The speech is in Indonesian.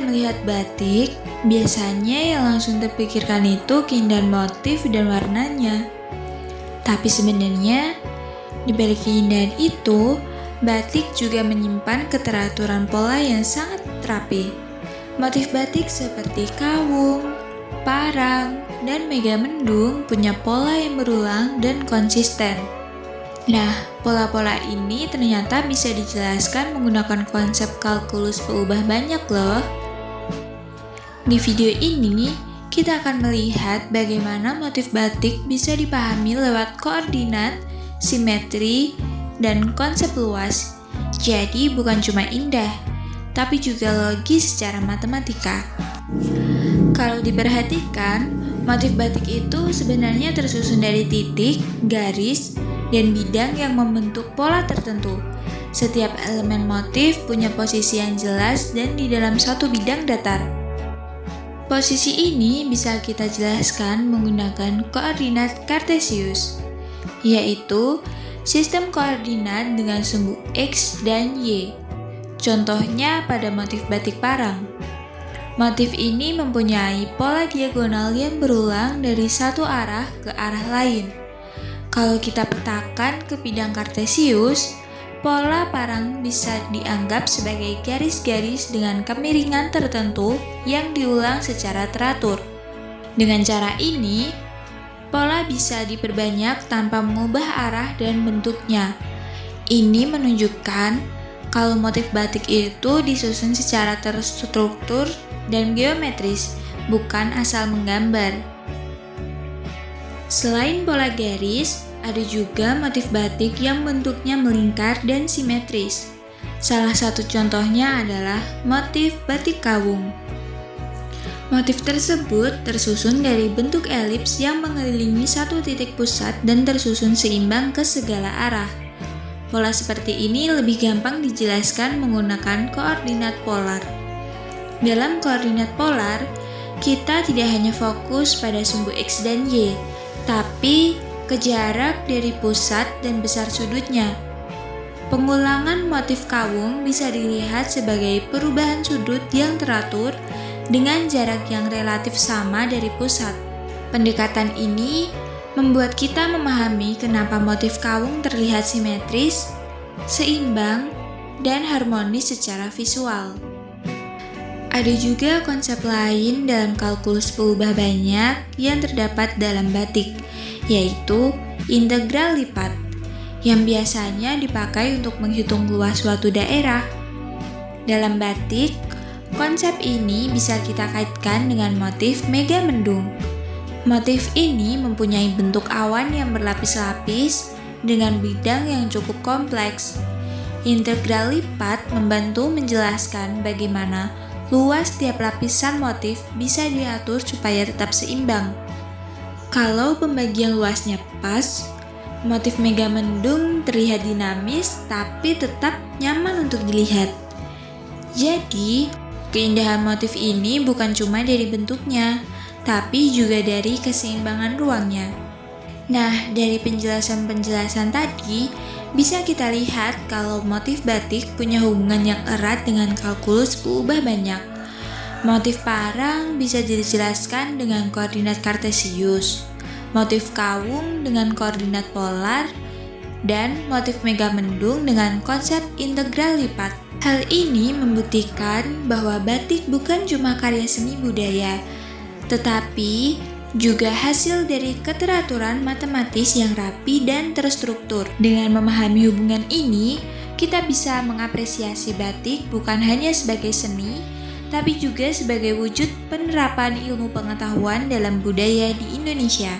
melihat batik, biasanya yang langsung terpikirkan itu keindahan motif dan warnanya. Tapi sebenarnya, di balik keindahan itu, batik juga menyimpan keteraturan pola yang sangat rapi. Motif batik seperti kawung, parang, dan megamendung punya pola yang berulang dan konsisten. Nah, pola-pola ini ternyata bisa dijelaskan menggunakan konsep kalkulus peubah banyak loh. Di video ini, kita akan melihat bagaimana motif batik bisa dipahami lewat koordinat, simetri, dan konsep luas. Jadi bukan cuma indah, tapi juga logis secara matematika. Kalau diperhatikan, motif batik itu sebenarnya tersusun dari titik, garis, dan bidang yang membentuk pola tertentu. Setiap elemen motif punya posisi yang jelas dan di dalam satu bidang datar. Posisi ini bisa kita jelaskan menggunakan koordinat Kartesius, yaitu sistem koordinat dengan sumbu X dan Y. Contohnya pada motif batik parang. Motif ini mempunyai pola diagonal yang berulang dari satu arah ke arah lain. Kalau kita petakan ke bidang Kartesius, pola parang bisa dianggap sebagai garis-garis dengan kemiringan tertentu yang diulang secara teratur. Dengan cara ini, pola bisa diperbanyak tanpa mengubah arah dan bentuknya. Ini menunjukkan kalau motif batik itu disusun secara terstruktur dan geometris, bukan asal menggambar. Selain pola garis, ada juga motif batik yang bentuknya melingkar dan simetris. Salah satu contohnya adalah motif batik kawung. Motif tersebut tersusun dari bentuk elips yang mengelilingi satu titik pusat dan tersusun seimbang ke segala arah. Pola seperti ini lebih gampang dijelaskan menggunakan koordinat polar. Dalam koordinat polar, kita tidak hanya fokus pada sumbu X dan Y, tapi ke jarak dari pusat dan besar sudutnya. Pengulangan motif kawung bisa dilihat sebagai perubahan sudut yang teratur dengan jarak yang relatif sama dari pusat. Pendekatan ini membuat kita memahami kenapa motif kawung terlihat simetris, seimbang, dan harmonis secara visual. Ada juga konsep lain dalam kalkulus peubah banyak yang terdapat dalam batik, yaitu integral lipat, yang biasanya dipakai untuk menghitung luas suatu daerah. Dalam batik, konsep ini bisa kita kaitkan dengan motif megamendung. Motif ini mempunyai bentuk awan yang berlapis-lapis dengan bidang yang cukup kompleks. Integral lipat membantu menjelaskan bagaimana luas tiap lapisan motif bisa diatur supaya tetap seimbang. Kalau pembagian luasnya pas, motif megamendung terlihat dinamis tapi tetap nyaman untuk dilihat. Jadi, keindahan motif ini bukan cuma dari bentuknya, tapi juga dari keseimbangan ruangnya. Nah, dari penjelasan-penjelasan tadi, bisa kita lihat kalau motif batik punya hubungan yang erat dengan kalkulus peubah banyak. Motif parang bisa dijelaskan dengan koordinat Kartesius, motif kawung dengan koordinat polar, dan motif megamendung dengan konsep integral lipat. Hal ini membuktikan bahwa batik bukan cuma karya seni budaya, tetapi juga hasil dari keteraturan matematis yang rapi dan terstruktur. Dengan memahami hubungan ini, kita bisa mengapresiasi batik bukan hanya sebagai seni, tapi juga sebagai wujud penerapan ilmu pengetahuan dalam budaya di Indonesia.